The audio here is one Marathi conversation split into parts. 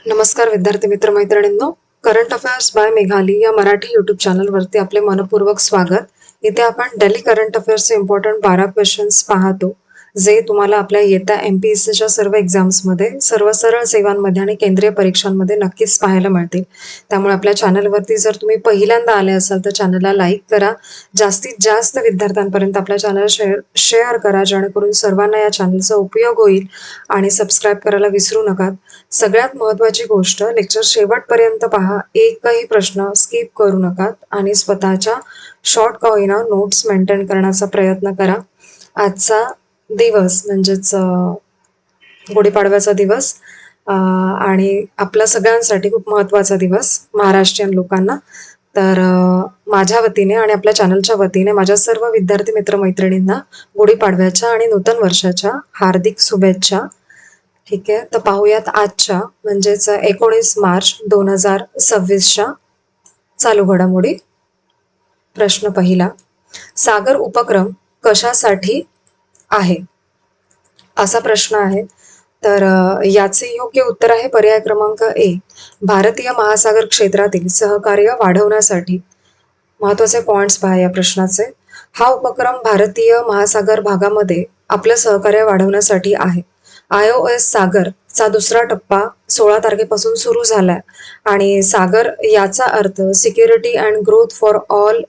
नमस्कार विद्यार्थी मित्र मैत्रिणींनो, करंट अफेअर्स बाय मेघाली या मराठी यूट्यूब चॅनलवरती आपले मनपूर्वक स्वागत. इथे आपण डेली करंट अफेअर्सचे इम्पॉर्टंट 12 क्वेश्चन्स पाहतो, जे तुम्हाला आपल्या येत्या MPSCच्या सर्व एक्झाम्समध्ये, सर्व सरळ सेवांमध्ये आणि केंद्रीय परीक्षांमध्ये नक्कीच पाहायला मिळतील. त्यामुळे आपल्या चॅनलवरती जर तुम्ही पहिल्यांदा आले असाल तर चॅनलला लाईक करा, जास्तीत जास्त विद्यार्थ्यांपर्यंत आपल्या चॅनल शेअर करा, जेणेकरून सर्वांना या चॅनलचा उपयोग होईल. आणि सबस्क्राईब करायला विसरू नका. सगळ्यात महत्त्वाची गोष्ट, लेक्चर शेवटपर्यंत पहा, एकही प्रश्न स्किप करू नका आणि स्वतःच्या शॉर्ट का होईना नोट्स मेंटेन करण्याचा प्रयत्न करा. आजचा दिवस म्हणजेच गुढीपाडव्याचा दिवस आणि आपल्या सगळ्यांसाठी खूप महत्त्वाचा दिवस महाराष्ट्रीयन लोकांना. तर माझ्या वतीने आणि आपल्या चॅनलच्या वतीने माझ्या सर्व विद्यार्थी मित्रमैत्रिणींना गुढीपाडव्याच्या आणि नूतन वर्षाच्या हार्दिक शुभेच्छा. ठीक आहे, तर पाहूयात आजच्या म्हणजेच 19 मार्च 2026च्या चालू घडामोडी. प्रश्न पहिला, सागर उपक्रम कशासाठी आहे, असा प्रश्न आहे. तर याचे योग्य उत्तर आहे पर्याय क्रमांक ए, भारतीय महासागर क्षेत्रातील सहकार्य वाढवण्यासाठी. महत्वाचे पॉइंट्स पहा या प्रश्नाचे. हा उपक्रम भारतीय महासागर भागामध्ये आपलं सहकार्य वाढवण्यासाठी आहे. IOS सागर चा दुसरा टप्पा 16 तारखेपासून सुरू झालाय आणि सागर याचा अर्थ security and growth for all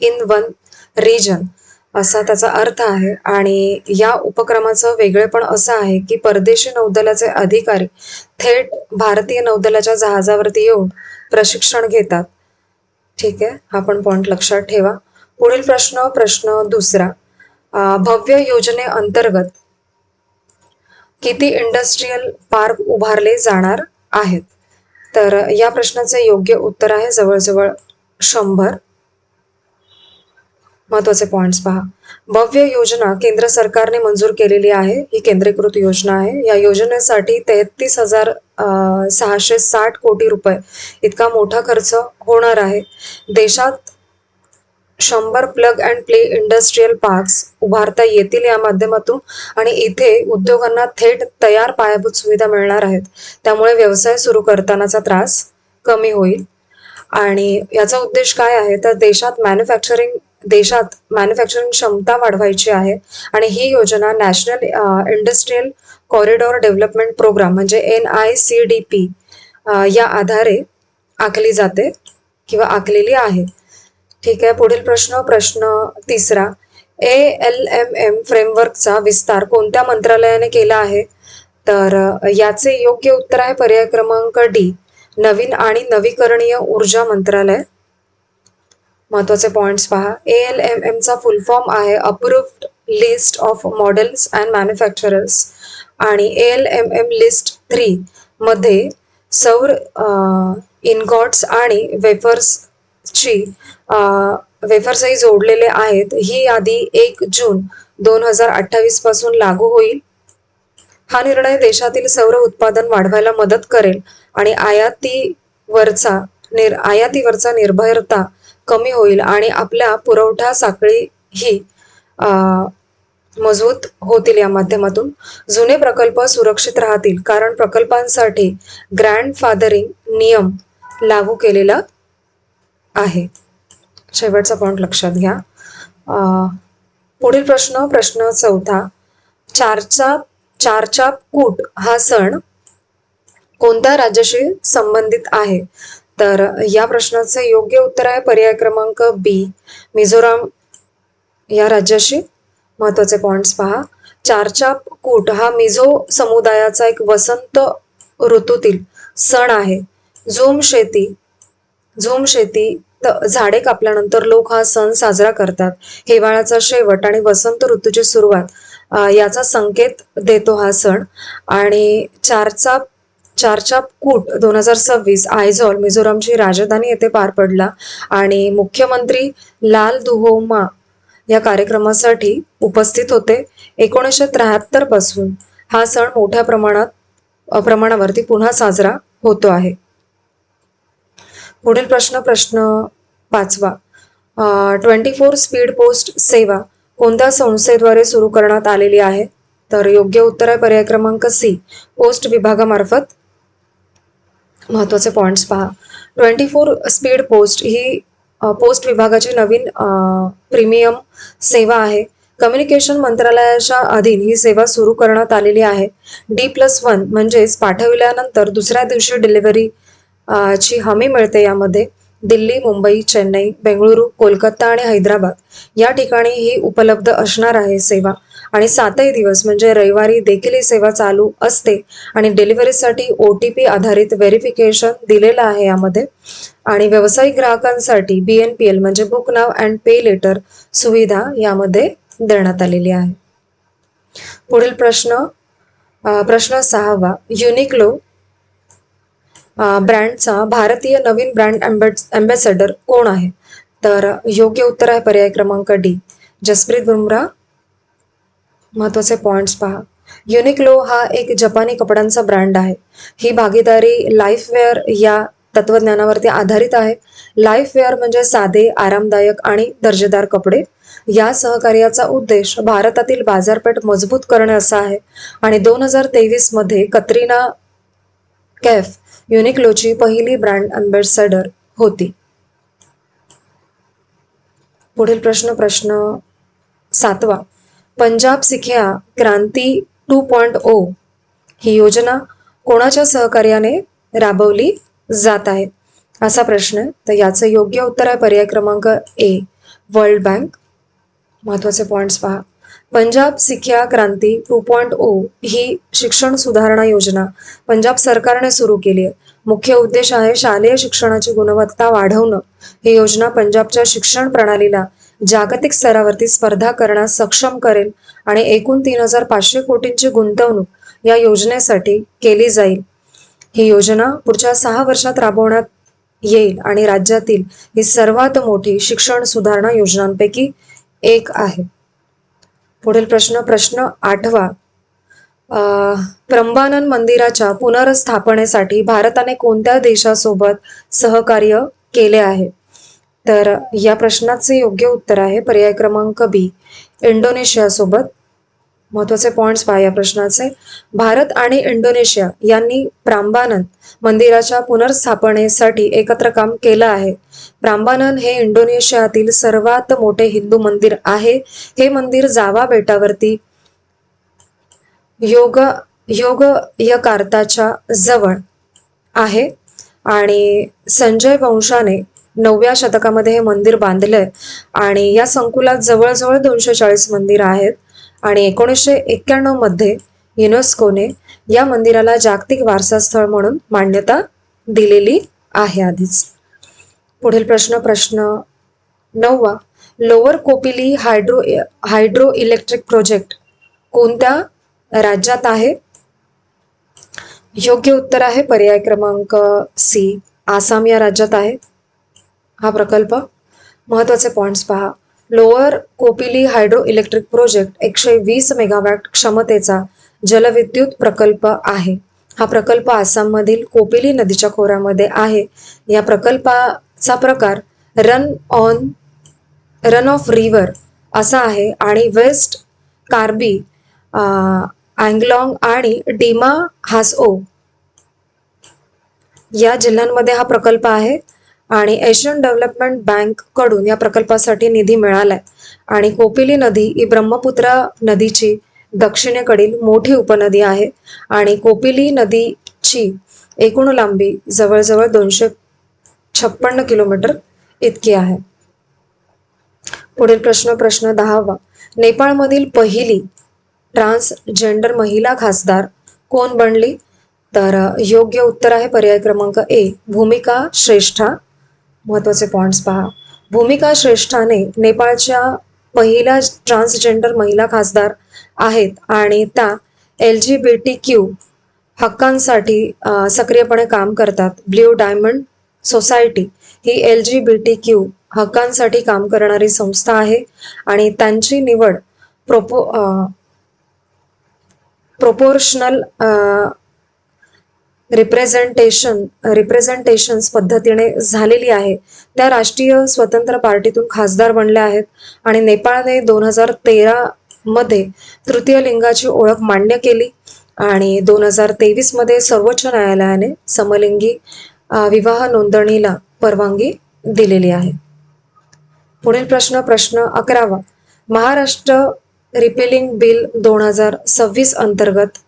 in one region असा त्याचा अर्थ आहे. आणि या उपक्रमाचं वेगळेपण असं आहे की परदेशी नौदलाचे अधिकारी थेट भारतीय नौदलाच्या जहाजावरती येऊन प्रशिक्षण घेतात. ठीक आहे, हा पण पॉइंट लक्षात ठेवा. पुढील प्रश्न दुसरा, भव्य योजनेअंतर्गत किती इंडस्ट्रियल पार्क उभारले जाणार आहेत. तर या प्रश्नाचे योग्य उत्तर आहे जवळजवळ 100. महत्वाचे पॉइंट्स पहा. भव्य योजना केंद्र सरकारने मंजूर केलेली आहे. ही केंद्रीकृत योजना आहे. या योजनेसाठी 33,660 कोटी रुपये इतका मोठा खर्च होणार आहे. देशात 100 plug and play industrial parks उभारता येतील या माध्यमातून आणि इथे उद्योगांना थेट तयार पायाभूत सुविधा मिळणार आहेत. त्यामुळे व्यवसाय सुरू करतानाचा त्रास कमी होईल. आणि याचा उद्देश काय आहे तर देशात मॅन्युफॅक्चरिंग क्षमता वाढवायची आहे. आणि ही योजना national industrial corridor development programme म्हणजे NICDP या आधारे आखली जाते किंवा आखलेली आहे. ठीक आहे, पुढील प्रश्न तिसरा, ALMM फ्रेमवर्कचा विस्तार कोणत्या मंत्रालयाने केला आहे. तर याचे योग्य उत्तर आहे पर्याय क्रमांक डी, नवीन आणि नवीकरणीय ऊर्जा मंत्रालय. महत्वाचे पॉइंट्स पहा. ALMM चा फुल फॉर्म आहे approved list of models and manufacturers. आणि ALMM लिस्ट 3 मध्ये सौर इनगॉट्स आणि वेफर्सही जोडलेले आहेत. ही यादी 1 जून 2028 पासून लागू होईल. हा निर्णय देशातील सौर उत्पादन वाढवायला मदत करेल आणि आयातीवरचा निर्भरता कमी होईल आणि आपल्या पुरवठा साखळी ही मजबूत होतील. या माध्यमातून जुने प्रकल्प सुरक्षित राहतील कारण प्रकल्पांसाठी ग्रँडफादरिंग नियम लागू केलेला आहे. शेवटचा पॉइंट लक्षात घ्या. पुढील प्रश्न चौथा, चारचाप कूट हा सण कोणत्या राज्याशी संबंधित आहे. तर या प्रश्नाचे योग्य उत्तर आहे पर्याय क्रमांक बी, मिझोराम या राज्याशी. महत्वाचे पॉइंट्स पहा. चारचाप कूट हा मिझो समुदायाचा एक वसंत ऋतूतील सण आहे. झूम शेती झाडे कापल्यानंतर लोक हा सण साजरा करतात. हिवाळ्याचा शेवट आणि वसंत ऋतूची सुरुवात याचा संकेत देतो हा सण. आणि चारचाप कूट 2026 आयझॉल मिझोरामची राजधानी येथे पार पडला आणि मुख्यमंत्री लाल दुहोमा या कार्यक्रमासाठी उपस्थित होते. 1973 पासून हा सण मोठ्या प्रमाणावरती पुन्हा साजरा होतो आहे. पुढील प्रश्न पाचवा, 24 स्पीड पोस्ट सेवा कोणत्या संस्थेद्वारे सुरू करण्यात आलेली आहे. तर योग्य उत्तर आहे पर्याय क्रमांक सी, पोस्ट विभागामार्फत महत्त्वाचे पॉईंट्स पहा. 24 स्पीड पोस्ट ही पोस्ट विभागाची नवीन प्रीमियम सेवा आहे. कम्युनिकेशन मंत्रालयाच्या अधीन ही सेवा सुरू करण्यात आलेली आहे. D+1 म्हणजेच पाठविल्यानंतर दुसऱ्या दिवशी डिलिव्हरी ची हमी मिळते. यामध्ये दिल्ली, मुंबई, चेन्नई, बेंगळुरू, कोलकाता आणि हैदराबाद या ठिकाणी ही उपलब्ध असणार आहे सेवा. आणि 7ही दिवस म्हणजे रविवारी देखील ही सेवा चालू असते. आणि डिलिव्हरीसाठी OTP आधारित व्हेरिफिकेशन दिलेलं आहे यामध्ये. आणि व्यावसायिक ग्राहकांसाठी BNPL म्हणजे book now and pay later सुविधा यामध्ये देण्यात आलेली आहे. पुढील प्रश्न 6वा. युनिक्लो ब्रँडचा भारतीय नवीन ब्रँड अँबॅसेडर कोण आहे? तर योग्य उत्तर आहे पर्याय क्रमांक D, जसप्रीत बुमराह. महत्त्वाचे पॉइंट्स पहा. युनिक्लो हा एक जपानी कपड्यांचा ब्रँड आहे. ही भागीदारी लाईफवेअर या तत्वज्ञानावरती आधारित आहे. लाईफवेअर म्हणजे साधे, आरामदायक आणि दर्जेदार कपडे. या सहकार्याचा उद्देश भारतातील बाजारपेठ मजबूत करणे असा आहे. आणि 2023 मध्ये कतरिना कैफ युनिक्लोची पहिली ब्रँड अँबॅसेडर होती. पुढील प्रश्न 7वा. पंजाब सिखिया क्रांती 2.0 ही योजना कोणाच्या सहकार्याने राबवली जात आहे असा प्रश्न आहे. तर याचं योग्य उत्तर आहे पर्याय क्रमांक A, वर्ल्ड बँक. महत्त्वाचे पॉइंट्स पहा. पंजाब सिखिया क्रांती 2.0 ही शिक्षण सुधारणा योजना पंजाब सरकारने सुरू केली आहे. मुख्य उद्देश आहे शालेय शिक्षणाची गुणवत्ता वाढवणं. ही योजना पंजाबच्या शिक्षण प्रणालीला जागतिक स्तरावरती स्पर्धा करण्यास सक्षम करेल आणि एकूण 3,500 कोटींची गुंतवणूक या योजनेसाठी केली जाईल. ही योजना पुढच्या 6 वर्षात राबवण्यात येईल आणि राज्यातील ही सर्वात मोठी शिक्षण सुधारणा योजनांपैकी एक आहे. पुढील प्रश्न 8वा. प्रंबानन मंदिराच्या पुनर्स्थापनेसाठी भारताने कोणत्या देशासोबत सहकार्य केले आहे? तर या प्रश्नाचे योग्य उत्तर आहे पर्याय क्रमांक B, इंडोनेशिया सोबत. महत्त्वाचे पॉइंट्स पहा या प्रश्नाचे. भारत आणि इंडोनेशिया यांनी प्रांबानन मंदिराच्या पुनर्स्थापनेसाठी एकत्र काम केलं आहे. प्रांबानन हे इंडोनेशियातील सर्वात मोठे हिंदू मंदिर आहे. हे मंदिर जावा बेटावरती योगयकार्ताच्या जवळ आहे आणि संजय वंशाने 9व्या शतकामध्ये हे मंदिर बांधलंय. आणि या संकुलात जवळजवळ 240 मंदिर आहेत. आणि 1991 मध्ये युनेस्कोने या मंदिराला जागतिक वारसा स्थळ म्हणून मान्यता दिलेली आहे आधीच. पुढील प्रश्न 9वा. Lower Kopili hydroelectric project कोणत्या राज्यात आहे? योग्य उत्तर आहे पर्याय क्रमांक C, आसाम या राज्यात आहे हा प्रकल्प. महत्त्वाचे पॉइंट्स पहा. Lower Kopili hydroelectric project 120 megawatt क्षमतेचा जलविद्युत प्रकल्प आहे. हा प्रकल्प आसाममधील कोपिली नदीच्या खोऱ्यामध्ये आहे. या प्रकल्पाचा प्रकार रन ऑफ रिव्हर असा आहे आणि वेस्ट कार्बी अँग्लॉंग आणि डिमा हासओ या जिल्ह्यांमध्ये हा प्रकल्प आहे. आणि एशियन डेव्हलपमेंट बँक कडून या प्रकल्पासाठी निधी मिळालाय. आणि कोपिली नदी ही ब्रह्मपुत्रा नदीची दक्षिणेकडील मोठी उपनदी आहे. आणि कोपिली नदीची एकूण लांबी जवळजवळ 256 किलोमीटर इतकी आहे. पुढील प्रश्न 10वा. नेपाळमधील पहिली ट्रान्सजेंडर महिला खासदार कोण बनली? तर योग्य उत्तर आहे पर्याय क्रमांक A, भूमिका श्रेष्ठा. महत्त्वाचे पॉइंट्स पहा. भूमिका श्रेष्ठाने नेपाळच्या पहिल्या ट्रान्सजेंडर महिला खासदार आहेत आणि त्या LGBTQ हक्कांसाठी सक्रियपणे काम करतात. ब्ल्यू डायमंड सोसायटी ही LGBTQ हक्कांसाठी काम करणारी संस्था आहे आणि त्यांची निवड प्रोपोर्शनल रिप्रेझेंटेशन्स पद्धतीने झालेली आहे. त्या राष्ट्रीय स्वतंत्र पार्टीतून खासदार बनल्या आहेत. आणि नेपाळने 2013 मध्ये तृतीय लिंगाची ओळख मान्य केली आणि 2023 मध्ये सर्वोच्च न्यायालयाने समलिंगी विवाह नोंदणीला परवानगी दिलेली आहे. पुढील प्रश्न 11वा. महाराष्ट्र रिपेलिंग बिल 2026 अंतर्गत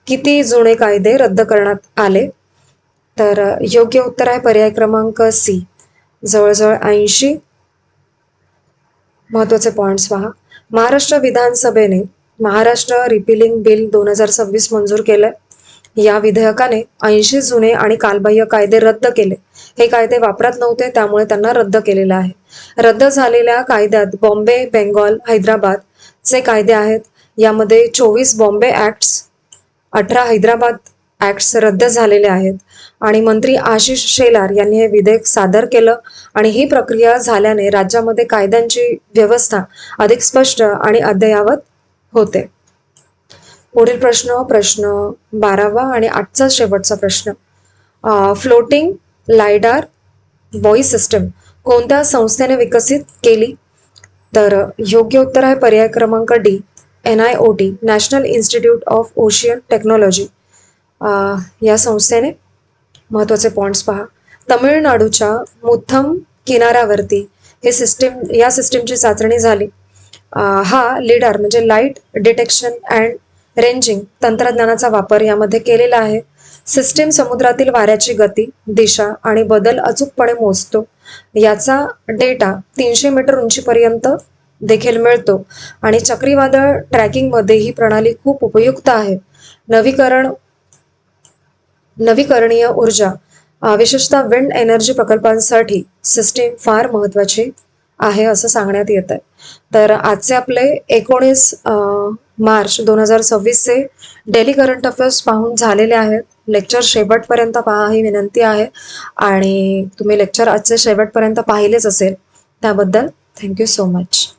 किती जुने कायदे रद्द करण्यात आले? तर योग्य उत्तर आहे पर्याय क्रमांक सी, जवळजवळ 80. महत्वाचे पॉइंट्स पहा. महाराष्ट्र विधानसभेने महाराष्ट्र रिपेलिंग बिल 2026 मंजूर केलंय. या विधेयकाने 80 जुने आणि कालबाह्य कायदे रद्द केले. हे कायदे वापरात नव्हते, त्यामुळे त्यांना रद्द केलेलं आहे. रद्द झालेल्या कायद्यात बॉम्बे, बेंगॉल, हैदराबाद चे कायदे आहेत. यामध्ये 24 बॉम्बे ऍक्ट्स, 18 हैदराबाद ऍक्ट्स रद्द झालेले आहेत. आणि मंत्री आशिष शेलार यांनी हे विधेयक सादर केलं आणि ही प्रक्रिया झाल्याने राज्यामध्ये कायद्यांची व्यवस्था अधिक स्पष्ट आणि अद्ययावत होते. पुढील प्रश्न 12वा आणि आजचा शेवटचा प्रश्न. फ्लोटिंग लायडार बॉई सिस्टम कोणत्या संस्थेने विकसित केली? तर योग्य उत्तर आहे पर्याय क्रमांक D, NIOT, national institute of ocean technology या संस्थेने. महत्वाचे पॉइंट्स पहा. तमिळनाडूच्या मुथम किनाऱ्यावरती या सिस्टीमची चाचणी झाली. हा लिडार म्हणजे लाईट डिटेक्शन अँड रेंजिंग तंत्रज्ञानाचा वापर यामध्ये केलेला आहे. सिस्टीम समुद्रातील वाऱ्याची गती, दिशा आणि बदल अचूकपणे मोजतो. याचा डेटा 300 मीटर उंचीपर्यंत देखील मिळतो आणि चक्रीवादळ ट्रॅकिंगमध्ये ही प्रणाली खूप उपयुक्त आहे. नवीकरणीय ऊर्जा विशेषतः विंड एनर्जी प्रकल्पांसाठी सिस्टीम फार महत्वाची आहे असं सांगण्यात येत आहे. तर आजचे आपले 19 मार्च 2026 डेली करंट अफेअर्स पाहून झालेले आहेत. लेक्चर शेवटपर्यंत पहा ही विनंती आहे आणि तुम्ही लेक्चर आजचे शेवटपर्यंत पाहिलेच असेल, त्याबद्दल थँक्यू सो मच.